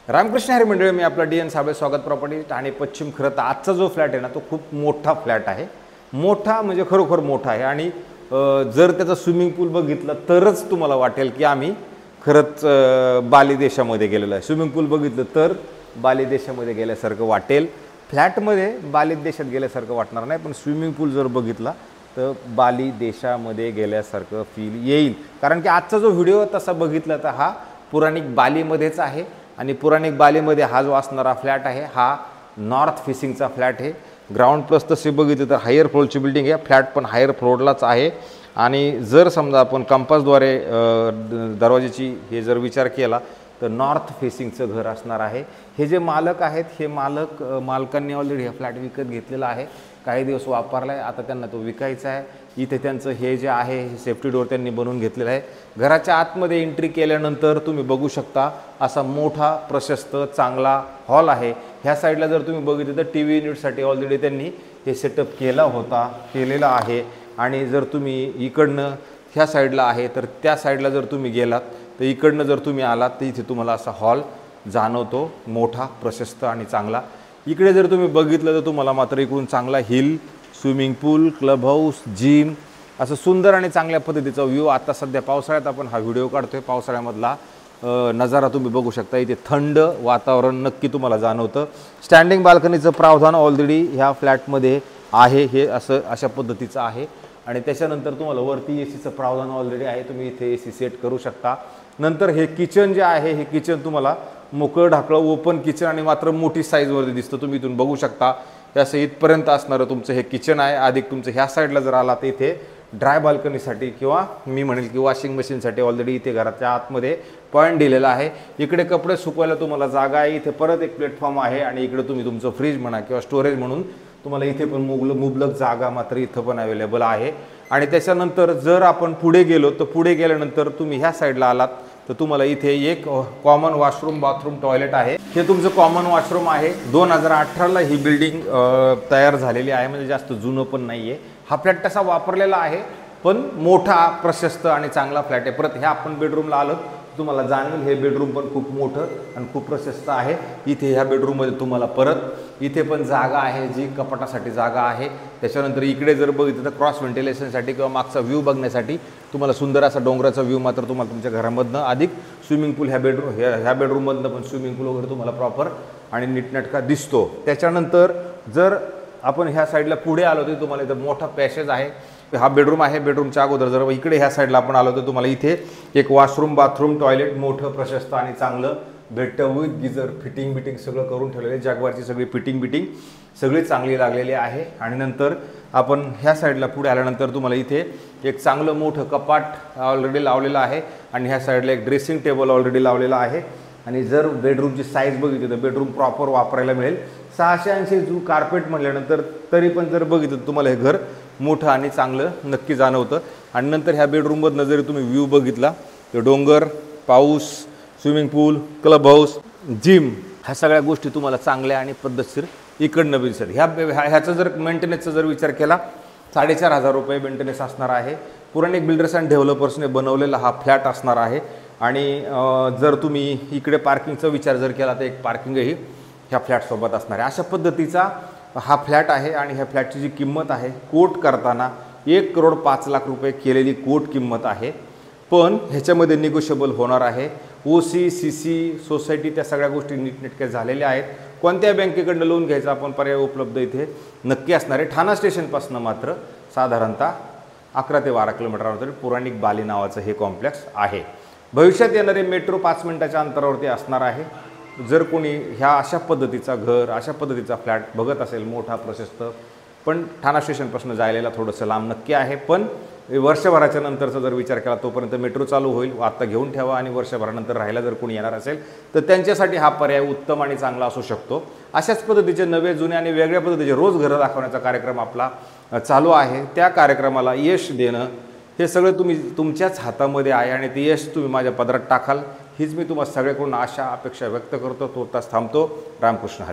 रामकृष्ण हरी मंडळी, मी आपला DN साबळे, स्वागत प्रॉपर्टी ठाणे पश्चिम। खरं तर आजचा जो फ्लॅट आहे ना, तो खूप मोठा फ्लॅट आहे। मोठा म्हणजे खरोखर मोठा आहे आणि जर त्याचा स्विमिंग पूल बघितला तरच तुम्हाला वाटेल की आम्ही खरंच बाली देशामध्ये गेलेलो आहे। स्विमिंग पूल बघितलं तर बाली देशामध्ये गेल्यासारखं वाटेल। फ्लॅटमध्ये बाली देशात गेल्यासारखं वाटणार नाही, पण स्विमिंग पूल जर बघितला तर बाली देशामध्ये गेल्यासारखं फील येईल। कारण की आजचा जो व्हिडिओ तसा बघितला तर हा पुराणिक बालीमध्येच आहे आणि पुराणिक बालीमध्ये हा जो असणारा फ्लॅट आहे हा नॉर्थ फेसिंगचा फ्लॅट आहे। ग्राउंड प्लस तसे बघितलं तर हायर फ्लोअरची बिल्डिंग आहे। फ्लॅट पण हायर फ्लोअरलाच आहे आणि जर समजा आपण कंपासद्वारे दरवाजाची हे जर विचार केला तर नॉर्थ फेसिंगचं घर असणार आहे। हे जे मालक आहेत हे मालकांनी ऑलरेडी हा फ्लॅट विकत घेतलेला आहे, काही दिवस वापरला आहे, आता त्यांना तो विकायचा आहे। इथे त्यांचं हे जे आहे हे सेफ्टी डोर त्यांनी बनवून घेतलेलं आहे। घराच्या आतमध्ये एंट्री केल्यानंतर तुम्ही बघू शकता असा मोठा प्रशस्त चांगला हॉल आहे। ह्या साईडला जर तुम्ही बघितलं तर टीव्ही युनिटसाठी ऑलरेडी त्यांनी हे सेटअप केलेला आहे। आणि जर तुम्ही इकडनं ह्या साईडला आहे तर त्या साईडला जर तुम्ही गेलात तर इकडनं जर तुम्ही आलात तर इथे तुम्हाला असा हॉल जाणवतो, मोठा प्रशस्त आणि चांगला। इकडे जर तुम्ही बघितलं तर तुम्हाला मात्र इकडून चांगला हिल, स्विमिंग पूल, क्लब हाऊस, जिम असं सुंदर आणि चांगल्या पद्धतीचा व्ह्यू। आता सध्या पावसाळ्यात आपण हा व्हिडिओ काढतोय, पावसाळ्यामधला नजारा तुम्ही बघू शकता। इथे थंड वातावरण नक्की तुम्हाला जाणवतं। स्टँडिंग बाल्कनीचं प्रावधान ऑलरेडी ह्या फ्लॅटमध्ये आहे, हे अशा पद्धतीचं आहे। आणि त्याच्यानंतर तुम्हाला वरती ACचं प्रावधान ऑलरेडी आहे, तुम्ही इथे AC सेट करू शकता। नंतर हे किचन जे आहे हे किचन तुम्हाला मोकळं ढाकळं ओपन किचन आणि मात्र मोठी साईजवरती दिसतं, तुम्ही इथून बघू शकता। हे असं इथपर्यंत असणारं तुमचं हे किचन आहे। अधिक तुमचं ह्या साईडला जर आला तर इथे ड्राय बाल्कनीसाठी किंवा मी म्हणेल की वॉशिंग मशीनसाठी ऑलरेडी इथे घराच्या आतमध्ये पॉईंट दिलेला आहे। इकडे कपडे सुकवायला तुम्हाला जागा आहे, इथे परत एक प्लॅटफॉर्म आहे आणि इकडे तुम्ही तुमचं फ्रीज म्हणा किंवा स्टोरेज म्हणून तुम्हाला इथे पण मुबलक जागा मात्र इथं पण अवेलेबल आहे। आणि त्याच्यानंतर जर आपण पुढे गेलो तर पुढे गेल्यानंतर तुम्ही ह्या साईडला आलात तर तुम्हाला इथे एक कॉमन वॉशरूम, बाथरूम, टॉयलेट आहे। हे तुमचं कॉमन वॉशरूम आहे। 2018ला ही बिल्डिंग तयार झालेली आहे, म्हणजे जास्त जुनं पण नाही आहे। हा फ्लॅट तसा वापरलेला आहे पण मोठा प्रशस्त आणि चांगला फ्लॅट आहे। परत ह्या आपण बेडरूमला आलो तुम्हाला जाणवेल हे बेडरूम पण खूप मोठं आणि खूप प्रशस्त आहे। इथे ह्या बेडरूममध्ये तुम्हाला परत इथे पण जागा आहे जी कपाटासाठी जागा आहे। त्याच्यानंतर इकडे जर बघितलं तर क्रॉस व्हेंटिलेशनसाठी किंवा मागचा व्ह्यू बघण्यासाठी तुम्हाला सुंदर असा डोंगराचा व्ह्यू मात्र तुम्हाला तुमच्या घरामधनं अधिक स्विमिंग पूल ह्या बेडरूममधनं पण स्विमिंग पूल वगैरे तुम्हाला प्रॉपर आणि नीटनेटका दिसतो। त्याच्यानंतर जर आपण ह्या साईडला पुढे आलो तर तुम्हाला इथं मोठा पॅसेज आहे। हा बेडरूम आहे। बेडरूमच्या अगोदर जर इकडे ह्या साईडला आपण आलो तर तुम्हाला इथे एक वॉशरूम, बाथरूम, टॉयलेट मोठं प्रशस्त आणि चांगलं भेटतं विथ गिझर फिटिंग सगळं करून ठेवलेलं आहे। जॅग्वारची सगळी फिटिंग सगळी चांगली लागलेली आहे। आणि नंतर आपण ह्या साईडला पुढे आल्यानंतर तुम्हाला इथे एक चांगलं मोठं कपाट ऑलरेडी लावलेलं आहे आणि ह्या साईडला एक ड्रेसिंग टेबल ऑलरेडी लावलेला आहे। आणि जर बेडरूमची साईज बघितली तर बेडरूम प्रॉपर वापरायला मिळेल। 680 जो कार्पेट म्हटल्यानंतर तरी पण जर बघितलं तुम्हाला हे घर मोठं आणि चांगलं नक्की जाणवतं। आणि नंतर ह्या बेडरूममधनं जरी तुम्ही व्ह्यू बघितला तर डोंगर, पाऊस, स्विमिंग पूल, क्लब हाऊस, जिम ह्या सगळ्या गोष्टी तुम्हाला चांगल्या आणि पद्धतशीर इकडनं दिसत। ह्याचा जर मेंटेनन्सचा जर विचार केला 4,500 रुपये मेंटेनन्स असणार आहे। पुराणिक बिल्डर्स अँड डेव्हलपर्सने बनवलेला हा फ्लॅट असणार आहे। आणि जर तुम्ही इकडे पार्किंगचा विचार जर केला तर एक पार्किंगही ह्या फ्लॅटसोबत असणार आहे। अशा पद्धतीचा हा फ्लॅट आहे आणि ह्या फ्लॅटची जी किंमत आहे कोट करताना 1,05,00,000 रुपये केलेली कोट किंमत आहे, पण ह्याच्यामध्ये निगोशिएबल होणार आहे। OC, CC, सोसायटी त्या सगळ्या गोष्टी नीटनेटक्या झालेल्या आहेत। कोणत्या बँकेकडनं लोन घ्यायचा आपण पर्याय उपलब्ध इथे नक्की असणार आहे। ठाणा स्टेशनपासून मात्र साधारणतः 11 ते 12 किलोमीटरवर पुराणिक बाली नावाचं हे कॉम्प्लेक्स आहे। भविष्यात येणारे मेट्रो 5 मिनिटाच्या अंतरावरती असणार आहे। जर कोणी ह्या अशा पद्धतीचा घर, अशा पद्धतीचा फ्लॅट बघत असेल मोठा प्रशस्त, पण ठाणा स्टेशनपासून जायला थोडंसं लांब नक्की आहे, पण वर्षभराच्या नंतरचा जर विचार केला तोपर्यंत मेट्रो चालू होईल, आत्ता घेऊन ठेवा आणि वर्षभरानंतर राहायला जर कोणी येणार असेल तर त्यांच्यासाठी हा पर्याय उत्तम आणि चांगला असू शकतो। अशाच पद्धतीचे नवे, जुने आणि वेगळ्या पद्धतीचे रोज घरं दाखवण्याचा कार्यक्रम आपला चालू आहे। त्या कार्यक्रमाला यश देणं हे सगळं तुमच्याच हातामध्ये आहे आणि ते यश तुम्ही माझ्या पदरात टाकाल हीच मी तुम्हाला सगळ्याकडून आशा अपेक्षा व्यक्त करतो। तो तास थांबतो। रामकृष्ण हरी।